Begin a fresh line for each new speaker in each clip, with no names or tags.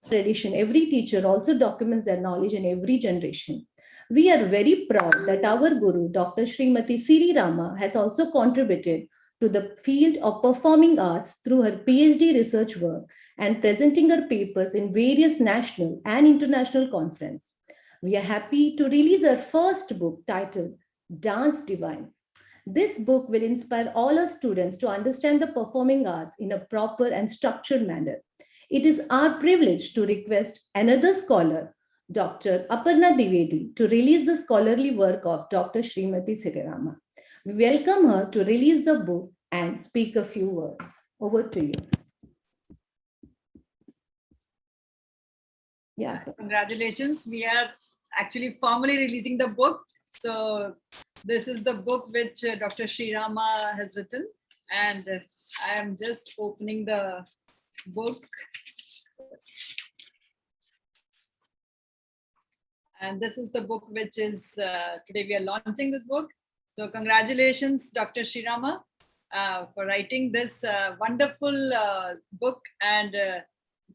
tradition, every teacher also documents their knowledge in every generation. We are very proud that our Guru, Dr. Srimati Siri Rama, has also contributed to the field of performing arts through her PhD research work and presenting her papers in various national and international conferences. We are happy to release our first book titled Dance Divine. This book will inspire all our students to understand the performing arts in a proper and structured manner. It is our privilege to request another scholar, Dr. Aparna Dwivedi, to release the scholarly work of Dr. Srimati Siri Rama. We welcome her to release the book and speak a few words. Over to you.
Yeah. Congratulations. We are actually formally releasing the book. So this is the book which Dr. Sri Rama has written, and I am just opening the book. And this is the book which is, today we are launching this book. So congratulations, Dr. Sri Rama, for writing this wonderful book and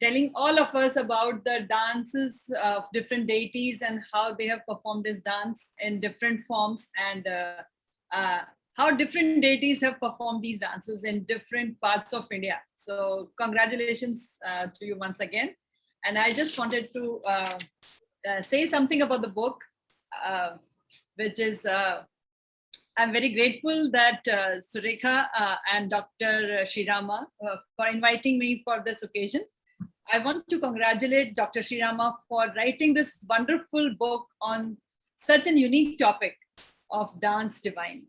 telling all of us about the dances of different deities and how they have performed this dance in different forms, and how different deities have performed these dances in different parts of India. So congratulations to you once again. And I just wanted to say something about the book, which is, I'm very grateful that Surekha and Dr. Sri Rama for inviting me for this occasion. I want to congratulate Dr. Sri Rama for writing this wonderful book on such a unique topic of Dance Divine,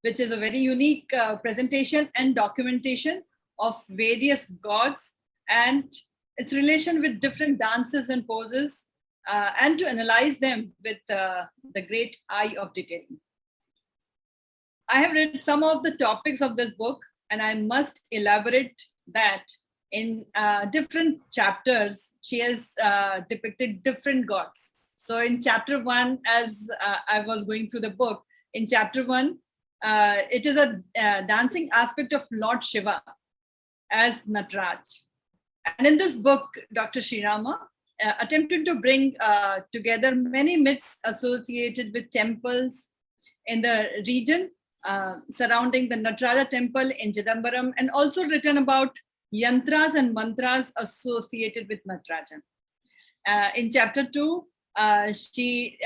which is a very unique presentation and documentation of various gods and its relation with different dances and poses, and to analyze them with the great eye of detailing. I have read some of the topics of this book, and I must elaborate that in different chapters, she has depicted different gods. So in chapter 1, as I was going through the book, in chapter 1, it is a dancing aspect of Lord Shiva as Nataraj. And in this book, Dr. Sri Rama attempted to bring together many myths associated with temples in the region surrounding the Nataraja temple in Chidambaram, and also written about yantras and mantras associated with Nataraja. In chapter 2, she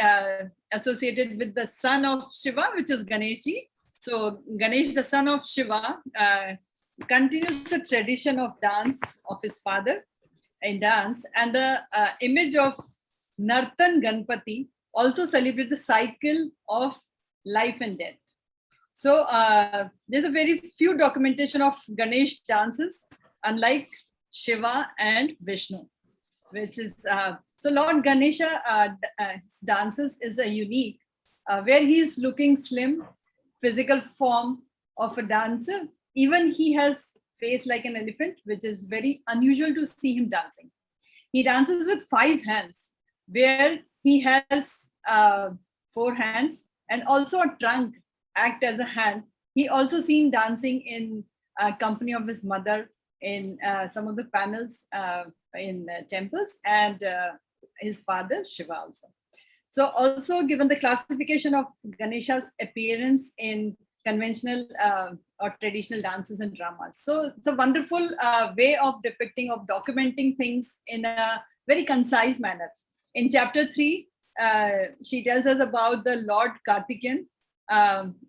associated with the son of Shiva, which is Ganeshi. So Ganesh, the son of Shiva, continues the tradition of dance of his father in dance, and the image of Nartan Ganpati also celebrates the cycle of life and death. So there's a very few documentation of Ganesh dances, unlike Shiva and Vishnu, which is, so Lord Ganesha dances is a unique, where he is looking slim, physical form of a dancer. Even he has face like an elephant, which is very unusual to see him dancing. He dances with 5 hands, where he has 4 hands, and also a trunk act as a hand. He also seen dancing in company of his mother in some of the panels in temples, and his father Shiva also. So also given the classification of Ganesha's appearance in conventional or traditional dances and dramas. So it's a wonderful way of depicting, of documenting things in a very concise manner. In chapter 3, she tells us about the Lord Kartikeyan,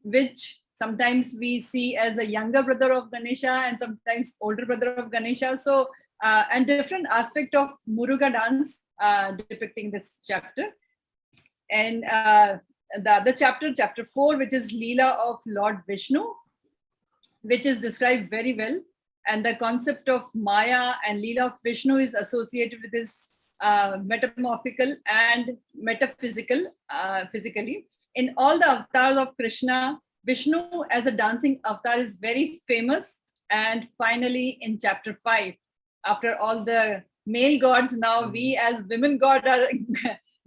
which sometimes we see as a younger brother of Ganesha and sometimes older brother of Ganesha. So, and different aspect of Muruga dance depicting this chapter. And the other chapter, chapter 4, which is Leela of Lord Vishnu, which is described very well. And the concept of Maya and Leela of Vishnu is associated with this metamorphical and metaphysical, physically. In all the avatars of Krishna, Vishnu as a dancing avatar is very famous. And finally, in chapter 5, after all the male gods, now we as women god are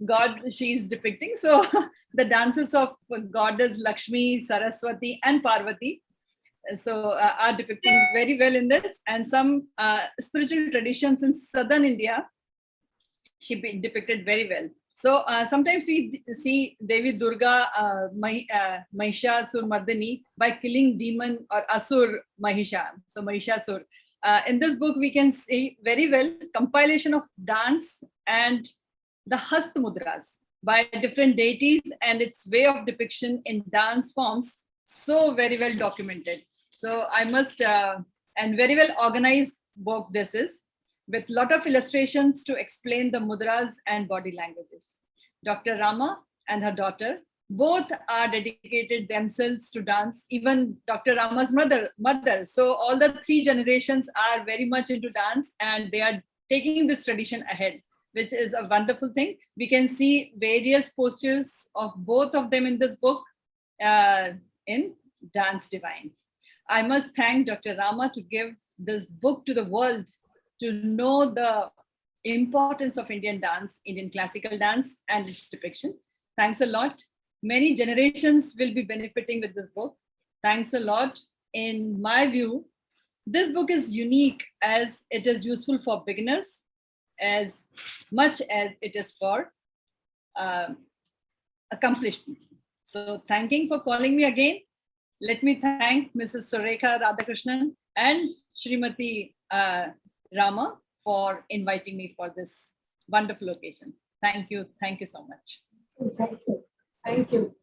God she is depicting. So the dances of goddess Lakshmi, Saraswati and Parvati are depicting very well in this, and some spiritual traditions in southern India she depicted very well. So sometimes we see Devi Durga Mahishasur Mardani by killing demon or Asur Mahisha. So Mahishasur. In this book, we can see very well compilation of dance and the Hast Mudras by different deities and its way of depiction in dance forms. So very well documented. So I must, and very well organized book this is, with lot of illustrations to explain the mudras and body languages. Dr. Rama and her daughter both are dedicated themselves to dance, even Dr. Rama's mother. So all the three generations are very much into dance and they are taking this tradition ahead, which is a wonderful thing. We can see various postures of both of them in this book in Dance Divine. I must thank Dr. Rama to give this book to the world to know the importance of Indian dance, Indian classical dance and its depiction. Thanks a lot. Many generations will be benefiting with this book. Thanks a lot. In my view, this book is unique as it is useful for beginners as much as it is for accomplished people. So thanking for calling me again. Let me thank Mrs. Surekha Radhakrishnan and Srimati Rama for inviting me for this wonderful occasion. Thank you. Thank you so much.
Thank you. Thank you.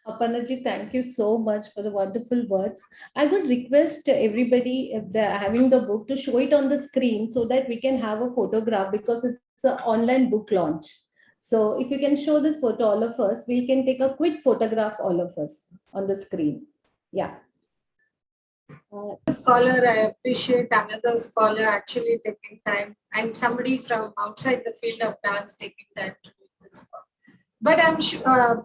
Aparna ji, thank you so much for the wonderful words. I would request everybody, if they're having the book, to show it on the screen so that we can have a photograph, because it's an online book launch. So if you can show this photo, all of us, we can take a quick photograph, all of us, on the screen. Yeah.
Scholar, I appreciate another scholar actually taking time, and somebody from outside the field of dance taking time to do this book. But I'm sure,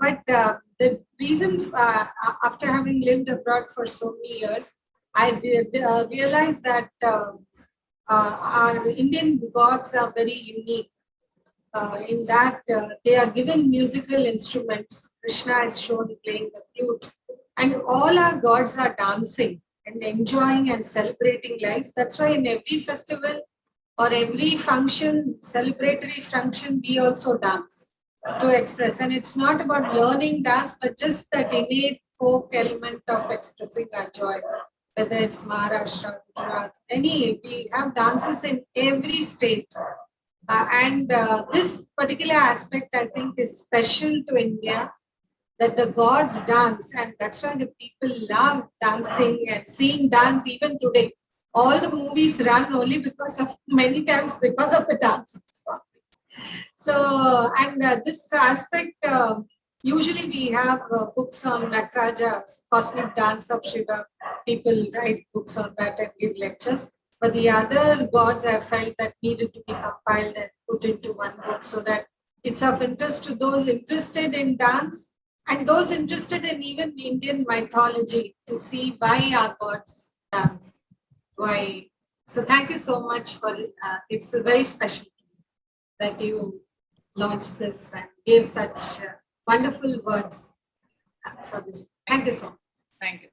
the reason after having lived abroad for so many years, I realized that our Indian gods are very unique in that they are given musical instruments. Krishna is shown playing the flute, and all our gods are dancing and enjoying and celebrating life. That's why in every festival or every function, celebratory function, we also dance to express. And it's not about learning dance, but just that innate folk element of expressing our joy, whether it's Maharashtra, Gujarat, we have dances in every state. This particular aspect, I think, is special to India, that the gods dance, and that's why the people love dancing and seeing dance even today. All the movies run only many times because of the dance. So, this aspect, usually we have books on Nataraja's Cosmic Dance of Shiva. People write books on that and give lectures. But the other gods, I felt that needed to be compiled and put into one book so that it's of interest to those interested in dance and those interested in even Indian mythology to see why our gods dance. Why? So thank you so much for it. It's very special that you launched this and gave such wonderful words for this. Thank you so much.
Thank you.